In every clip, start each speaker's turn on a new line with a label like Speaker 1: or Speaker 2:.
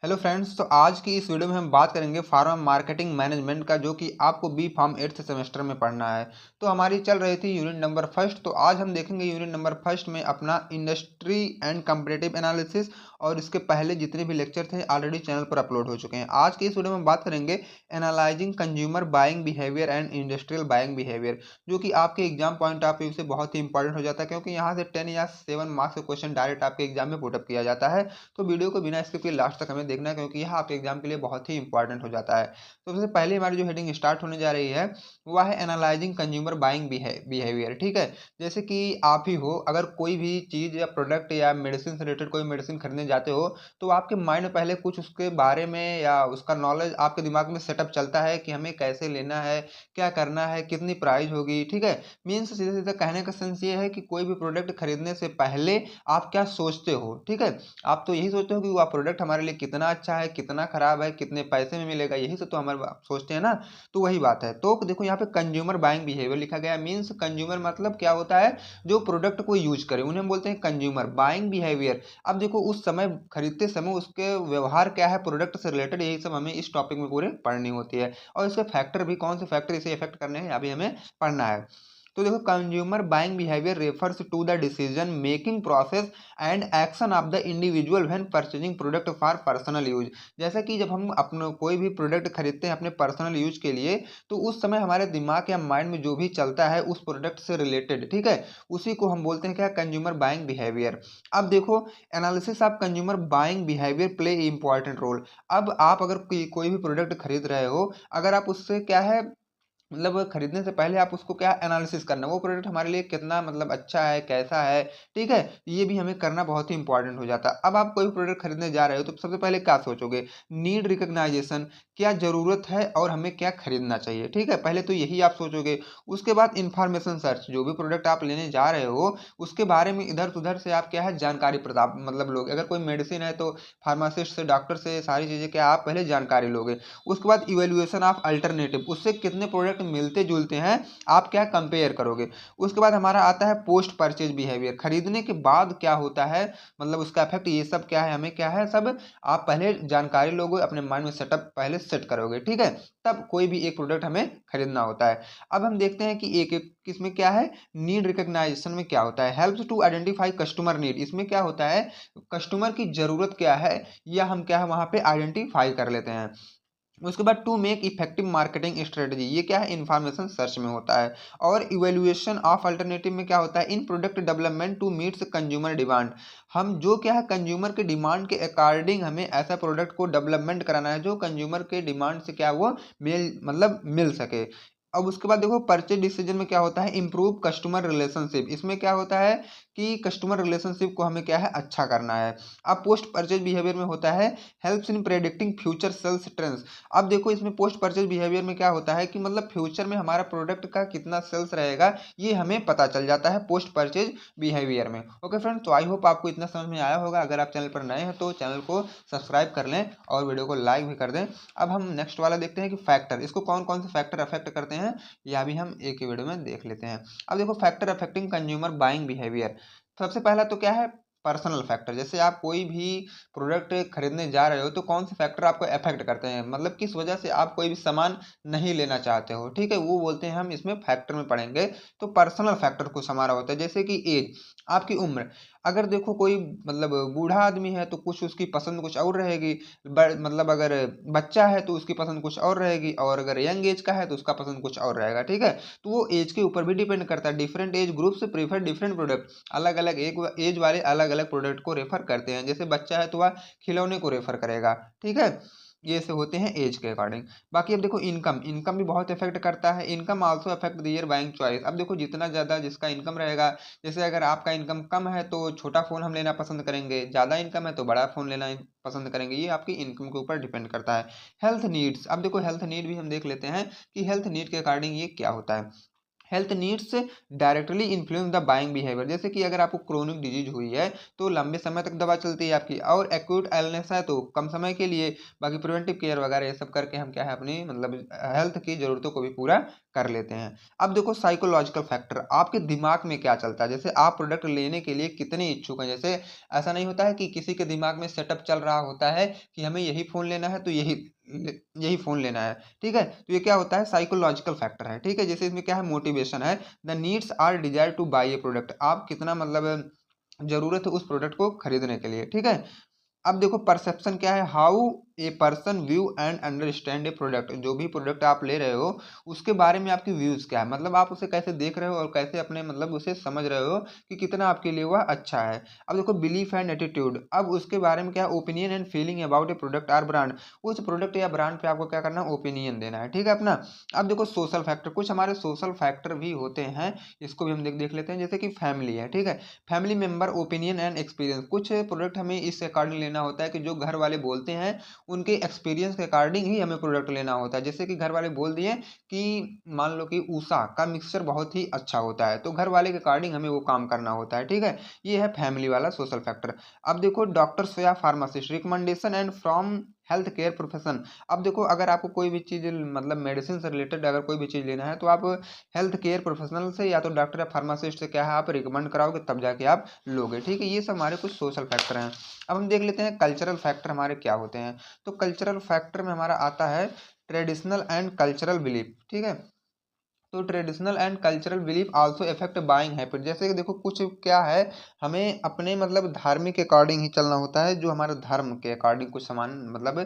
Speaker 1: Hello friends, तो आज की इस वीडियो में हम बात करेंगे फार्मा मार्केटिंग मैनेजमेंट का, जो कि आपको बी फार्म 8th सेमेस्टर में पढ़ना है। तो हमारी चल रही थी यूनिट नंबर फर्स्ट। तो आज हम देखेंगे यूनिट नंबर फर्स्ट में अपना इंडस्ट्री एंड कंपैरेटिव एनालिसिस, और इसके पहले जितने भी लेक्चर थे ऑलरेडी चैनल पर अपलोड हो चुके हैं। आज की इस वीडियो में बात करेंगे analysing consumer buying behaviour and industrial buying behaviour, जो कि आपके एग्जाम पॉइंट ऑफ व्यू से बहुत ही इंपॉर्टेंट हो जाता है, क्योंकि यहाँ से 10 या 7 मार्क्स का क्वेश्चन डायरेक्ट आपके एग्जाम में पुटअप किया जाता है। तो वीडियो को बिना स्किप किए लास्ट तक हमें देखना है, क्योंकि यह आपके एग्जाम के लिए बहुत ही इंपॉर्टेंट हो जाता है। तो सबसे पहले हमारी जो हेडिंग स्टार्ट होने जा रही है वह है एनालाइजिंग कंज्यूमर बाइंग बिहेवियर। ठीक है, जैसे कि आप ही हो, अगर कोई भी चीज़ या प्रोडक्ट या मेडिसिन से रिलेटेड कोई मेडिसिन खरीदने जाते हो, तो आपके माइंड में पहले कुछ उसके बारे में या उसका नॉलेज आपके दिमाग में सेटअप चलता है कि हमें कैसे लेना है, क्या करना है, कितनी प्राइस होगी। ठीक है, मीन्स सीधे सीधे कहने का सेंस ये है कि कोई भी प्रोडक्ट खरीदने से पहले आप क्या सोचते हो। ठीक है, आप तो यही सोचते हो कि वह प्रोडक्ट हमारे लिए कितना अच्छा है, कितना खराब है, कितने पैसे में मिलेगा, यही से तो हमारे आप सोचते हैं ना। तो वही बात है। तो देखो यहाँ पे कंज्यूमर बाइंग बिहेवियर लिखा गया है। मीन्स कंज्यूमर मतलब क्या होता है, जो प्रोडक्ट को यूज करे उन्हें हम बोलते हैं कंज्यूमर। बाइंग बिहेवियर, अब देखो उस समय खरीदते समय उसके व्यवहार क्या है प्रोडक्ट से रिलेटेड, यही सब हमें इस टॉपिक में पूरे पढ़नी होती है। और इसके फैक्टर भी, कौन से फैक्टर इसे इफेक्ट करने हैं, अभी हमें पढ़ना है। तो देखो, consumer buying behaviour refers to the decision making process and action of the individual when purchasing product for personal use. जैसा कि जब हम अपने कोई भी प्रोडक्ट खरीदते हैं अपने पर्सनल यूज के लिए, तो उस समय हमारे दिमाग या माइंड में जो भी चलता है उस प्रोडक्ट से रिलेटेड, ठीक है, उसी को हम बोलते हैं क्या, कंज्यूमर बाइंग बिहेवियर। अब देखो, analysis of consumer buying behaviour play important role. अब आप अगर कोई भी प्रोडक्ट खरीद रहे हो, अगर आप उससे क्या है, मतलब खरीदने से पहले आप उसको क्या एनालिसिस करना, वो प्रोडक्ट हमारे लिए कितना मतलब अच्छा है, कैसा है। ठीक है, ये भी हमें करना बहुत ही इंपॉर्टेंट हो जाता है। अब आप कोई प्रोडक्ट खरीदने जा रहे हो तो सबसे पहले क्या सोचोगे, नीड रिकग्नाइजेशन, क्या जरूरत है और हमें क्या खरीदना चाहिए। ठीक है, पहले तो यही आप सोचोगे। उसके बाद इंफॉर्मेशन सर्च, जो भी प्रोडक्ट आप लेने जा रहे हो उसके बारे में इधर उधर से आप क्या है जानकारी प्रदान मतलब लोगे। अगर कोई मेडिसिन है तो फार्मासिस्ट से, डॉक्टर से सारी चीज़ें क्या आप पहले जानकारी लोगे। उसके बाद इवेल्युएशन ऑफ अल्टरनेटिव, उससे कितने प्रोडक्ट मिलते जुलते हैं आप क्या कंपेयर करोगे। उसके बाद हमारा आता है पोस्ट परचेज बिहेवियर, खरीदने के बाद क्या होता है, मतलब उसका इफेक्ट, ये सब क्या है, हमें क्या है सब आप पहले जानकारी लोगे, अपने माइंड में सेटअप पहले सेट करोगे। ठीक है, तब कोई भी एक प्रोडक्ट हमें खरीदना होता है। अब हम देखते हैं कि एक एक किसमें क्या है, नीड रिकग्नाइजेशन में क्या होता है, helps to identify customer need. इसमें क्या होता है, कस्टमर की जरूरत क्या है, या हम क्या है वहां पे आइडेंटिफाई कर लेते हैं। उसके बाद to make effective marketing strategy, ये क्या है, इंफॉर्मेशन सर्च में होता है। और इवेल्युएशन ऑफ अल्टरनेटिव में क्या होता है, in product development to meets consumer demand. हम जो क्या है कंज्यूमर के डिमांड के अकॉर्डिंग हमें ऐसा प्रोडक्ट को डेवलपमेंट कराना है जो कंज्यूमर के डिमांड से क्या वो मिल सके। अब उसके बाद देखो, परचेज डिसीजन में क्या होता है, इंप्रूव कस्टमर रिलेशनशिप। इसमें क्या होता है कि कस्टमर रिलेशनशिप को हमें क्या है अच्छा करना है। अब पोस्ट परचेज बिहेवियर में होता है, helps in predicting future sales trends. अब देखो, इसमें पोस्ट परचेज बिहेवियर में क्या होता है कि मतलब फ्यूचर में हमारा प्रोडक्ट का कितना सेल्स रहेगा, ये हमें पता चल जाता है पोस्ट परचेज बिहेवियर में। ओके फ्रेंड्स, तो आई होप आपको इतना समझ में आया होगा। अगर आप चैनल पर नए हैं तो चैनल को सब्सक्राइब कर लें और वीडियो को लाइक भी कर दें। अब हम नेक्स्ट वाला देखते हैं कि फैक्टर, इसको कौन कौन से फैक्टर अफेक्ट करते हैं, यह भी हम एक ही वीडियो में देख लेते हैं। अब देखो, factor affecting consumer buying behaviour. सबसे पहला तो क्या है, पर्सनल फैक्टर। जैसे आप कोई भी प्रोडक्ट खरीदने जा रहे हो तो कौन से फैक्टर आपको अफेक्ट करते हैं, मतलब किस वजह से आप कोई भी सामान नहीं लेना चाहते हो। ठीक है, वो बोलते हैं हम इसमें फैक्टर में पढ़ेंगे। तो पर्सनल फैक्टर कुछ हमारा होता है, जैसे कि एज, आपकी उम्र। अगर देखो कोई मतलब बूढ़ा आदमी है तो कुछ उसकी पसंद कुछ और रहेगी, मतलब अगर बच्चा है तो उसकी पसंद कुछ और रहेगी, और अगर यंग एज का है तो उसका पसंद कुछ और रहेगा। ठीक है, तो वो एज के ऊपर भी डिपेंड करता है। डिफरेंट एज ग्रुप से प्रीफर डिफरेंट प्रोडक्ट, अलग अलग एक एज वाले अलग अलग प्रोडक्ट को रेफर करते हैं। जैसे बच्चा है तो वह खिलौने को रेफर करेगा। ठीक है, ये से होते हैं एज के अकॉर्डिंग। बाकी अब देखो, इनकम, इनकम भी बहुत इफेक्ट करता है। Income also affect the your buying choice. अब देखो, जितना ज़्यादा जिसका इनकम रहेगा, जैसे अगर आपका इनकम कम है तो छोटा फ़ोन हम लेना पसंद करेंगे, ज़्यादा इनकम है तो बड़ा फ़ोन लेना पसंद करेंगे। ये आपकी इनकम के ऊपर डिपेंड करता है। हेल्थ नीड्स, अब देखो हेल्थ नीड भी हम देख लेते हैं कि हेल्थ नीड के अकॉर्डिंग ये क्या होता है। Health needs directly influence the buying behaviour. जैसे कि अगर आपको क्रोनिक डिजीज हुई है तो लंबे समय तक दवा चलती है आपकी, और एक्यूट इलनेस है तो कम समय के लिए। बाकी प्रिवेंटिव केयर वगैरह ये सब करके हम क्या है अपनी मतलब हेल्थ की ज़रूरतों को भी पूरा कर लेते हैं। अब देखो साइकोलॉजिकल फैक्टर, आपके दिमाग में क्या चलता है, जैसे आप प्रोडक्ट लेने के लिए कितने इच्छुक हैं। जैसे ऐसा नहीं होता है कि किसी के दिमाग में सेटअप चल रहा होता है कि हमें यही फ़ोन लेना है तो यही फ़ोन लेना है, ठीक है? तो ये क्या होता है, साइकोलॉजिकल फैक्टर है, ठीक है? जैसे इसमें क्या है, मोटिवेशन है, the needs or desire to buy a product, आप कितना मतलब ज़रूरत है उस प्रोडक्ट को खरीदने के लिए, ठीक है? अब देखो परसेप्शन क्या है, how a person view and understand A product, जो भी प्रोडक्ट आप ले रहे हो उसके बारे में आपकी व्यूज़ क्या है, मतलब आप उसे कैसे देख रहे हो और कैसे अपने मतलब उसे समझ रहे हो कि कितना आपके लिए वह अच्छा है। अब देखो बिलीफ एंड एटीट्यूड, अब उसके बारे में क्या है, opinion and feeling about a product or brand, उस प्रोडक्ट या ब्रांड पे आपको क्या करना है, ओपिनियन देना है, ठीक है अपना। अब देखो सोशल फैक्टर, कुछ हमारे सोशल फैक्टर भी होते हैं, इसको भी हम देख लेते हैं, जैसे कि फैमिली है, ठीक है? Family member opinion and experience, कुछ प्रोडक्ट हमें इस अकॉर्डिंग लेना होता है कि जो घर वाले बोलते हैं उनके एक्सपीरियंस के अकॉर्डिंग ही हमें प्रोडक्ट लेना होता है। जैसे कि घर वाले बोल दिए कि मान लो कि उषा का मिक्सचर बहुत ही अच्छा होता है, तो घर वाले के अकॉर्डिंग हमें वो काम करना होता है, ठीक है? ये है फैमिली वाला सोशल फैक्टर। अब देखो डॉक्टर्स या pharmacist recommendation and from health care profession, अब देखो अगर आपको कोई भी चीज़ मतलब मेडिसिन से रिलेटेड अगर कोई भी चीज़ लेना है तो आप हेल्थ केयर प्रोफेशनल से या तो डॉक्टर या फार्मासिस्ट से क्या है आप रिकमेंड कराओगे तब जाके आप लोगे, ठीक है? ये सब हमारे कुछ सोशल फैक्टर हैं। अब हम देख लेते हैं कल्चरल फैक्टर हमारे क्या होते हैं। तो कल्चरल फैक्टर में हमारा आता है ट्रेडिशनल एंड कल्चरल बिलीफ, ठीक है? तो traditional and cultural belief also effect buying habit, जैसे कि देखो कुछ क्या है, हमें अपने मतलब धार्मिक के अकॉर्डिंग ही चलना होता है, जो हमारे धर्म के अकॉर्डिंग कुछ सामान मतलब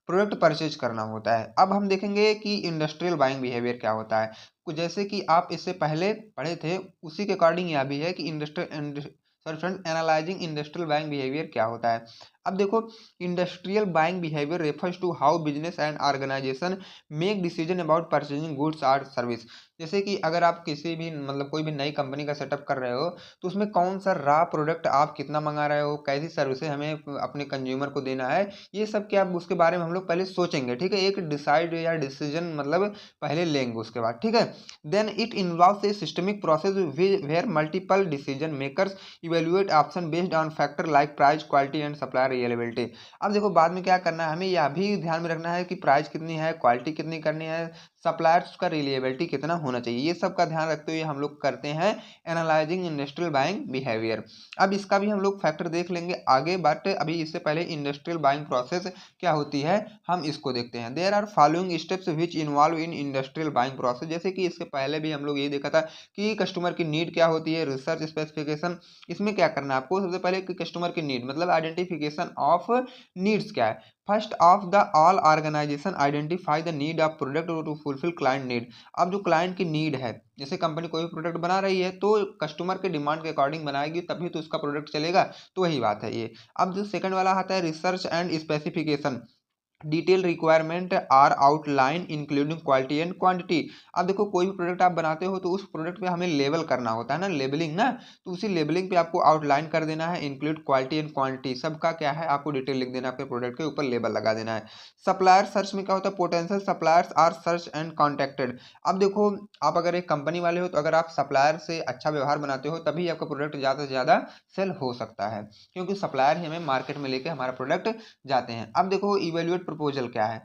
Speaker 1: प्रोडक्ट परचेज करना होता है। अब हम देखेंगे कि इंडस्ट्रियल बाइंग बिहेवियर क्या होता है, कुछ जैसे कि आप इससे पहले पढ़े थे उसी के अकॉर्डिंग यह भी है कि industrial sorry friend analysing industrial buying behaviour क्या होता है। अब देखो industrial buying behaviour refers to how business and organisation make decision about purchasing goods और सर्विस, जैसे कि अगर आप किसी भी मतलब कोई भी नई कंपनी का सेटअप कर रहे हो तो उसमें कौन सा रॉ प्रोडक्ट आप कितना मंगा रहे हो, कैसी सर्विसेज हमें अपने कंज्यूमर को देना है, ये सब क्या उसके बारे में हम लोग पहले सोचेंगे, ठीक है? एक डिसाइड या डिसीजन मतलब पहले लेंगे उसके बाद, ठीक है? Then it involves a systemic process where multiple decision makers evaluate option based on factor like price quality and supply reliability. अब देखो बाद में क्या करना है, हमें यह भी ध्यान में रखना है कि प्राइस कितनी है, क्वालिटी कितनी करनी है, सप्लायर्स का रिलायबिलिटी कितना होना चाहिए, ये सब का ध्यान रखते हुए हम लोग करते हैं एनालाइजिंग इंडस्ट्रियल बाइंग बिहेवियर। अब इसका भी हम लोग फैक्टर देख लेंगे आगे, बट अभी इससे पहले इंडस्ट्रियल बाइंग प्रोसेस क्या होती है हम इसको देखते हैं। There are following steps which involve in industrial buying process, जैसे कि इससे पहले भी हम लोग ये देखा था कि कस्टमर की नीड क्या होती है, रिसर्च स्पेसिफिकेशन, इसमें क्या करना है आपको, सबसे पहले कि कस्टमर की नीड मतलब आइडेंटिफिकेशन ऑफ नीड्स क्या है। First of the all organisation identify the need of product to fulfil client need, अब जो क्लाइंट की नीड है, जैसे कंपनी कोई प्रोडक्ट बना रही है तो कस्टमर के डिमांड के अकॉर्डिंग बनाएगी तभी तो उसका प्रोडक्ट चलेगा, तो वही बात है ये। अब जो सेकंड वाला आता है research and specification, detail requirement are outline including quality and quantity, अब देखो कोई भी प्रोडक्ट आप बनाते हो तो उस प्रोडक्ट पे हमें लेबल करना होता है ना, लेबलिंग ना, तो उसी लेबलिंग पे आपको आउटलाइन कर देना है, इंक्लूड क्वालिटी एंड क्वांटिटी सबका क्या है आपको डिटेल लिख देना है, आपके प्रोडक्ट के ऊपर लेबल लगा देना है। सप्लायर सर्च में क्या होता है, potential suppliers are search and contacted, अब देखो आप अगर एक कंपनी वाले हो तो अगर आप सप्लायर से अच्छा व्यवहार बनाते हो तभी आपका प्रोडक्ट ज़्यादा से ज़्यादा सेल हो सकता है, क्योंकि सप्लायर ही हमें मार्केट में लेके हमारा प्रोडक्ट जाते हैं। अब देखो इवेल्युएट प्रपोजल क्या है,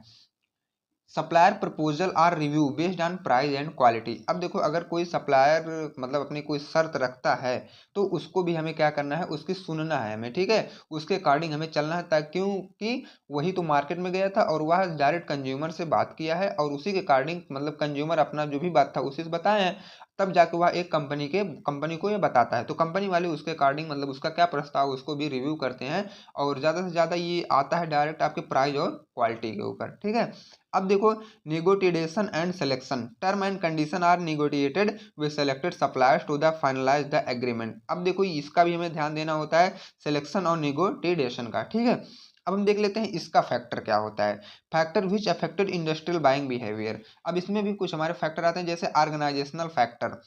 Speaker 1: supplier proposal are review based on price and quality, अब देखो अगर कोई सप्लायर मतलब अपनी कोई शर्त रखता है तो उसको भी हमें क्या करना है, उसकी सुनना है हमें, ठीक है? उसके अकॉर्डिंग हमें चलना है, ताकि क्योंकि वही तो मार्केट में गया था और वह डायरेक्ट कंज्यूमर से बात किया है और उसी के अकॉर्डिंग मतलब कंज्यूमर अपना जो भी बात था उसी से बताए हैं, तब जाके वह एक कंपनी को ये बताता है, तो कंपनी वाले उसके अकॉर्डिंग मतलब उसका क्या प्रस्ताव उसको भी रिव्यू करते हैं और ज़्यादा से ज़्यादा ये आता है डायरेक्ट आपके प्राइस और क्वालिटी के ऊपर, ठीक है? अब देखो negotiation and selection, term and condition are negotiated with selected suppliers to the finalize the agreement, अब देखो इसका भी हमें ध्यान देना होता है सिलेक्शन और नेगोटिएशन का, ठीक है? अब हम देख लेते हैं इसका फैक्टर क्या होता है, factor which affected industrial buying behaviour, अब इसमें भी कुछ हमारे फैक्टर आते हैं जैसे organisational factor,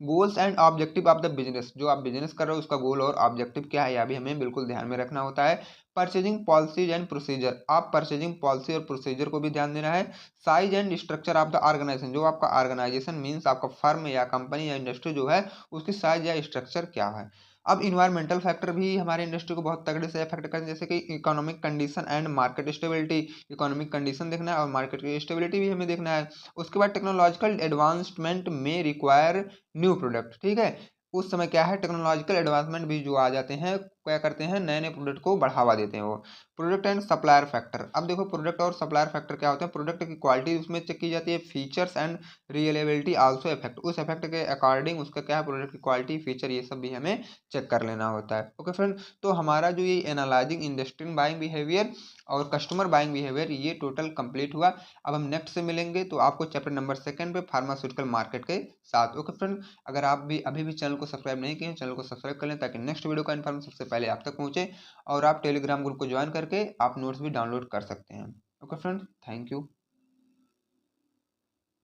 Speaker 1: goals and objective of the business, जो आप बिजनेस कर रहे हो उसका गोल और ऑब्जेक्टिव क्या है यह भी हमें बिल्कुल ध्यान में रखना होता है। परचेजिंग पॉलिसीज एंड प्रोसीजर, आप परचेजिंग पॉलिसी और प्रोसीजर को भी ध्यान देना है। Size and structure of the organisation, जो आपका ऑर्गेनाइजेशन मीन्स आपका फर्म या कंपनी या इंडस्ट्री जो है उसकी साइज या स्ट्रक्चर क्या है। अब इन्वायरमेंटल फैक्टर भी हमारे इंडस्ट्री को बहुत तगड़े से अफेक्ट करते हैं, जैसे कि economic condition and market stability. Economic condition देखना है और मार्केट की स्टेबिलिटी भी हमें देखना है। उसके बाद टेक्नोलॉजिकल एडवांसमेंट में रिक्वायर न्यू प्रोडक्ट, ठीक है। उस समय क्या है, टेक्नोलॉजिकल एडवांसमेंट भी जो आ जाते हैं, क्या करते हैं, नए नए प्रोडक्ट को बढ़ावा देते हैं वो। प्रोडक्ट एंड सप्लायर फैक्टर, अब देखो प्रोडक्ट और सप्लायर फैक्टर क्या होते हैं। प्रोडक्ट की क्वालिटी उसमें चेक की जाती है, फीचर्स एंड रियलेबिलिटी आल्सो इफेक्ट, उस इफेक्ट के अकॉर्डिंग उसका क्या है, प्रोडक्ट की क्वालिटी, फीचर, ये सब भी हमें चेक कर लेना होता है। ओके फ्रेंड, तो हमारा जो ये एनालाइजिंग इंडस्ट्रियल बाइंग बिहेवियर और कस्टमर बाइंग बिहेवियर, ये टोटल कंप्लीट हुआ। अब हम नेक्स्ट से मिलेंगे तो आपको चैप्टर नंबर 2 पे फार्मास्यूटिकल मार्केट के साथ। ओके फ्रेंड, अगर आप भी अभी भी चैनल को सब्सक्राइब नहीं किए हैं, चैनल को सब्सक्राइब कर लें ताकि नेक्स्ट वीडियो का इन्फॉर्मेशन सबसे पहले आप तक पहुंचे, और आप टेलीग्राम ग्रुप को ज्वाइन करके आप नोट्स भी डाउनलोड कर सकते हैं। Okay friend, thank you.